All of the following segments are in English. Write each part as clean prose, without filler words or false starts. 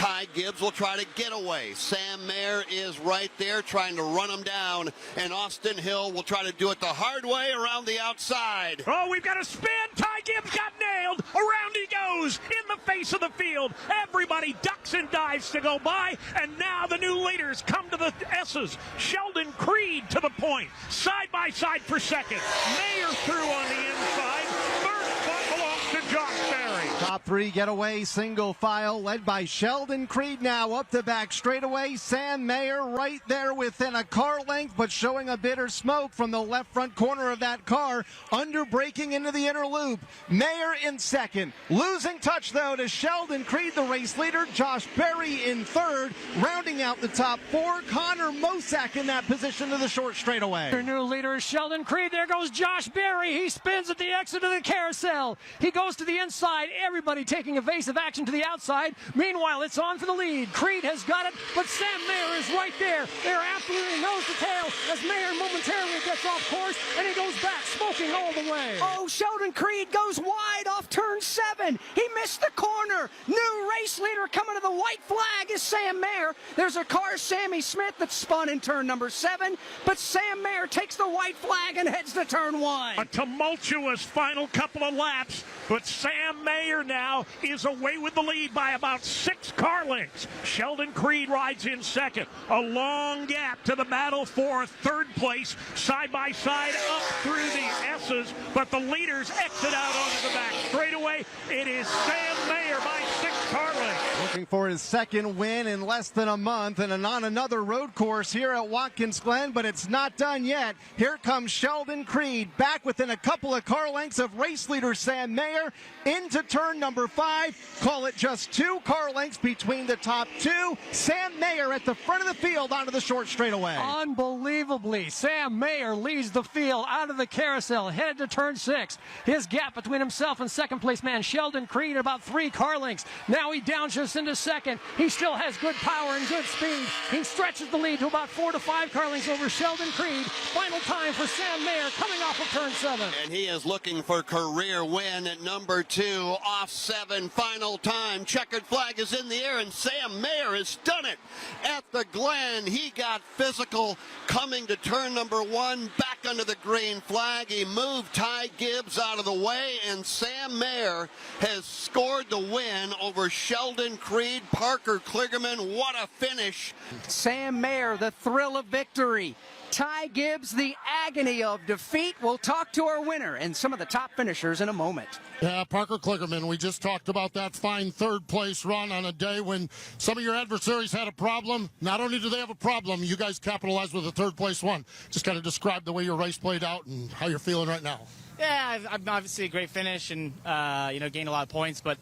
Ty Gibbs will try to get away. Sam Mayer is right there trying to run him down, and Austin Hill will try to do it the hard way around the outside. Oh, we've got a spin. Ty Gibbs got nailed. Around he goes in the face of the field. Everybody ducks and dives to go by, and now the new leaders come to the S's. Sheldon Creed to the point. Side by side for second. Mayer through on the inside. Third spot belongs to Josh Berry. Top three getaway, single file, led by Sheldon Creed now up the back straightaway. Sam Mayer right there within a car length, but showing a bit of smoke from the left front corner of that car, under braking into the inner loop. Mayer in second. Losing touch, though, to Sheldon Creed, the race leader. Josh Berry in third. Rounding out the top four, Connor Mosak in that position to the short straightaway. Your new leader is Sheldon Creed. There goes Josh Berry. He spins at the exit of the carousel. He goes to the inside. Everybody taking evasive action to the outside. Meanwhile, it's on for the lead. Creed has got it, but Sam Mayer is right there. They're absolutely nose to tail as Mayer momentarily gets off course, and he goes back, smoking all the way. Oh, Sheldon Creed goes wide off turn 7. He missed the corner. New race leader coming to the white flag is Sam Mayer. There's a car, Sammy Smith, that spun in turn number 7, but Sam Mayer takes the white flag and heads to turn 1. A tumultuous final couple of laps, but Sam Mayer now is away with the lead by about 6 car lengths. Sheldon Creed rides in second. A long gap to the battle for third place, side by side up through the S's, but the leaders exit out onto the back straightaway. It is Sam Mayer by 6 car lengths. Looking for his second win in less than a month and on another road course here at Watkins Glen, but it's not done yet. Here comes Sheldon Creed back within a couple of car lengths of race leader Sam Mayer into turn number 5. Call it just 2 car lengths between the top 2. Sam Mayer at the front of the field onto the short straightaway. Unbelievably, Sam Mayer leads the field out of the carousel, headed to turn 6. His gap between himself and second place man Sheldon Creed about 3 car lengths. Now he downshifts into second. He still has good power and good speed. He stretches the lead to about 4 to 5 car lengths over Sheldon Creed. Final time for Sam Mayer coming off of turn 7. And he is looking for career win at number 2, off 7. Final time. Checkered flag is in the air, and Sam Mayer has done it at the Glen. He got physical coming to turn number 1, back under the green flag. He moved Ty Gibbs out of the way, and Sam Mayer has scored the win over Sheldon Creed. Parker Kligerman, what a finish. Sam Mayer, the thrill of victory. Ty Gibbs, the agony of defeat. We'll talk to our winner and some of the top finishers in a moment. Yeah, Parker Kligerman, we just talked about that fine third-place run on a day when some of your adversaries had a problem. Not only do they have a problem, you guys capitalized with a third-place one. Just kind of describe the way your race played out and how you're feeling right now. Yeah, I've obviously a great finish and, gained a lot of points. But,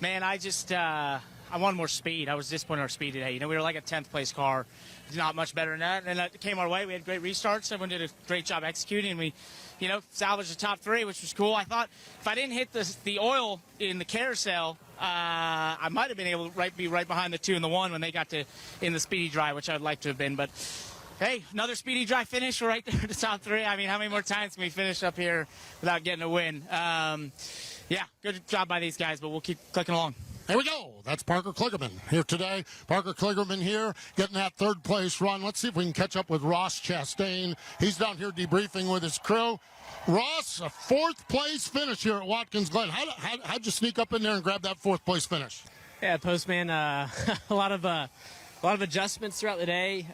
man, I wanted more speed. I was disappointed in our speed today. We were like a 10th-place car. Not much better than that. And it came our way. We had great restarts. Everyone did a great job executing. We, salvaged the top 3, which was cool. I thought if I didn't hit the oil in the carousel, I might have been able to be right behind the 2 and the 1 when they got in the speedy dry, which I would like to have been. But, hey, another speedy dry finish. We're right there at the top 3. I mean, how many more times can we finish up here without getting a win? Yeah, good job by these guys, but we'll keep clicking along. Here we go. That's Parker Kligerman here today. Parker Kligerman here getting that third-place run. Let's see if we can catch up with Ross Chastain. He's down here debriefing with his crew. Ross, a 4th-place finish here at Watkins Glen. How'd you sneak up in there and grab that 4th-place finish? Yeah, Postman, a lot of adjustments throughout the day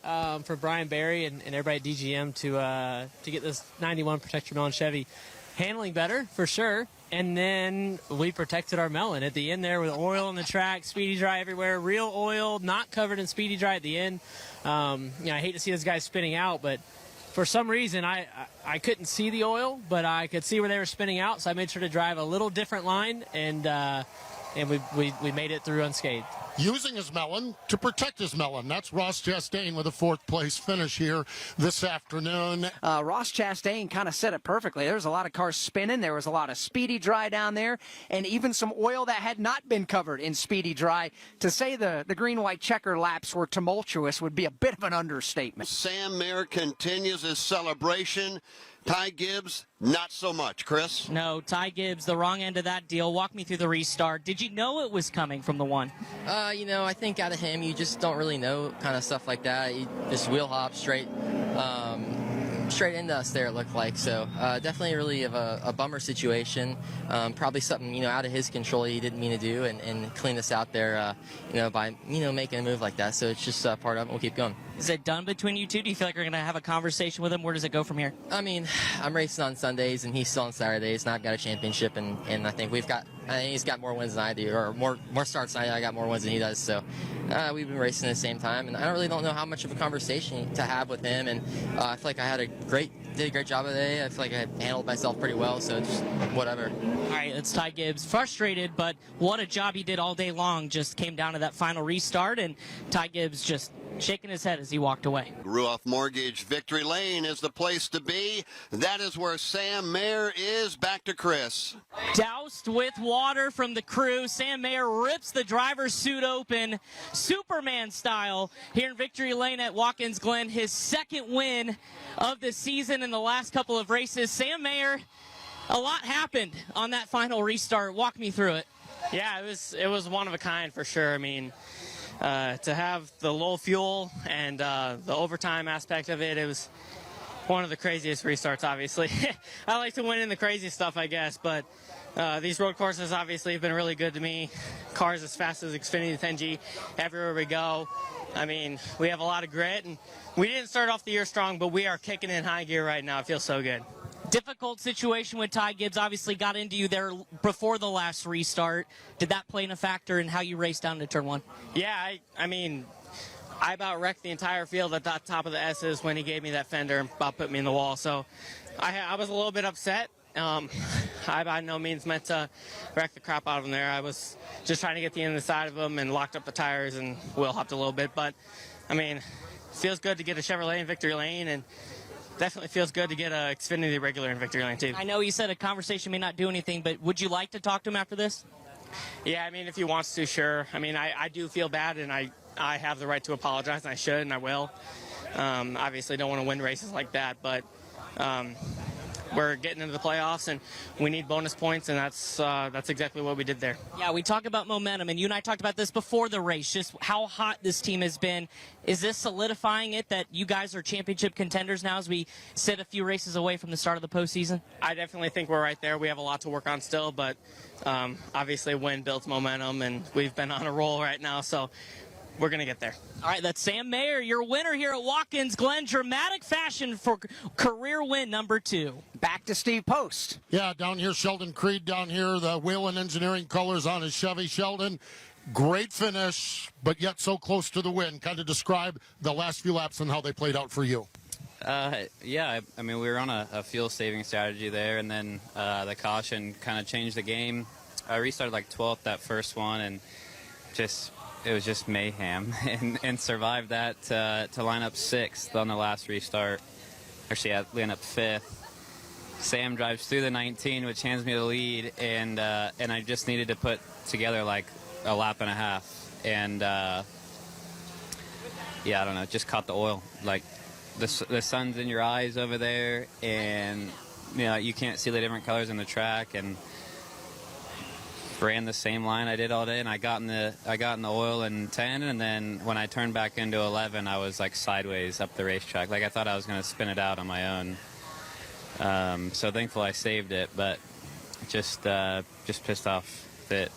for Brian Berry and everybody at DGM to get this 91 Protect Your Melon Chevy handling better, for sure. And then we protected our melon at the end there with oil on the track, speedy dry everywhere, real oil, not covered in speedy dry at the end. I hate to see those guys spinning out, but for some reason I couldn't see the oil, but I could see where they were spinning out, so I made sure to drive a little different line, and we made it through unscathed. Using his melon to protect his melon. That's Ross Chastain with a 4th-place finish here this afternoon. Ross Chastain kind of said it perfectly. There was a lot of cars spinning. There was a lot of speedy dry down there, and even some oil that had not been covered in speedy dry. To say the green-white checker laps were tumultuous would be a bit of an understatement. Sam Mayer continues his celebration. Ty Gibbs, not so much. Chris? No, Ty Gibbs, the wrong end of that deal. Walk me through the restart. Did you know it was coming from the one? I think out of him, you just don't really know kind of stuff like that. He just wheel hop straight into us there, it looked like. So definitely really of a bummer situation. Probably something, out of his control he didn't mean to do and clean us out there, by, making a move like that. So it's just part of it. We'll keep going. Is it done between you two? Do you feel like you're going to have a conversation with him? Where does it go from here? I mean, I'm racing on Sundays and he's still on Saturdays, and I've got a championship, and I think he's got more wins than I do, or more starts than I got more wins than he does. So we've been racing at the same time, and I don't know how much of a conversation to have with him. And I feel like I did a great job today. I feel like I handled myself pretty well, so it's whatever. All right, it's Ty Gibbs. Frustrated, but what a job he did all day long. Just came down to that final restart, and Ty Gibbs just shaking his head as he walked away. Ruoff Mortgage Victory Lane is the place to be. That is where Sam Mayer is. Back to Chris. Doused with water from the crew, Sam Mayer rips the driver's suit open, Superman style, here in Victory Lane at Watkins Glen. His second win of the season in the last couple of races. Sam Mayer, a lot happened on that final restart. Walk me through it. Yeah, it was one of a kind for sure. I mean, to have the low fuel and the overtime aspect of it, it was one of the craziest restarts, obviously. I like to win in the crazy stuff, I guess, but these road courses obviously have been really good to me. Cars as fast as Xfinity 10G everywhere we go. I mean, we have a lot of grit, and we didn't start off the year strong, but we are kicking in high gear right now. It feels so good. Difficult situation with Ty Gibbs. Obviously got into you there before the last restart. Did that play in a factor in how you raced down to turn one? Yeah, I mean, I about wrecked the entire field at the top of the S's when he gave me that fender and about put me in the wall. So I was a little bit upset. I by no means meant to wreck the crap out of him there. I was just trying to get the end of the side of him and locked up the tires and wheel hopped a little bit. But, I mean, it feels good to get a Chevrolet in Victory Lane, and definitely feels good to get a Xfinity regular in Victory Lane, too. I know you said a conversation may not do anything, but would you like to talk to him after this? Yeah, I mean, if he wants to, sure. I mean, I do feel bad, and I have the right to apologize, and I should, and I will. Obviously don't want to win races like that, but we're getting into the playoffs, and we need bonus points, and that's exactly what we did there. Yeah, we talk about momentum, and you and I talked about this before the race, just how hot this team has been. Is this solidifying it that you guys are championship contenders now as we sit a few races away from the start of the postseason? I definitely think we're right there. We have a lot to work on still, but obviously win builds momentum, and we've been on a roll right now, so we're going to get there. All right, that's Sam Mayer, your winner here at Watkins Glen. Dramatic fashion for career win number 2. Back to Steve Post. Yeah, down here, Sheldon Creed down here, the Whelen Engineering colors on his Chevy. Sheldon, great finish, but yet so close to the win. Kind of describe the last few laps and how they played out for you. Yeah, I mean, we were on a fuel-saving strategy there, and then the caution kind of changed the game. I restarted like 12th that first one, and it was just mayhem, and survived that to line up 6th on the last restart. Actually, I line up 5th. Sam drives through the 19, which hands me the lead, and I just needed to put together like a lap and a half, and yeah, I don't know, just caught the oil. Like the sun's in your eyes over there, and you can't see the different colors in the track, and ran the same line I did all day, and I got in the oil in 10, and then when I turned back into 11, I was like sideways up the racetrack. Like I thought I was going to spin it out on my own. So thankful I saved it, but just pissed off that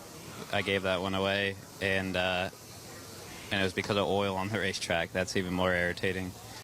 I gave that one away, and it was because of oil on the racetrack. That's even more irritating.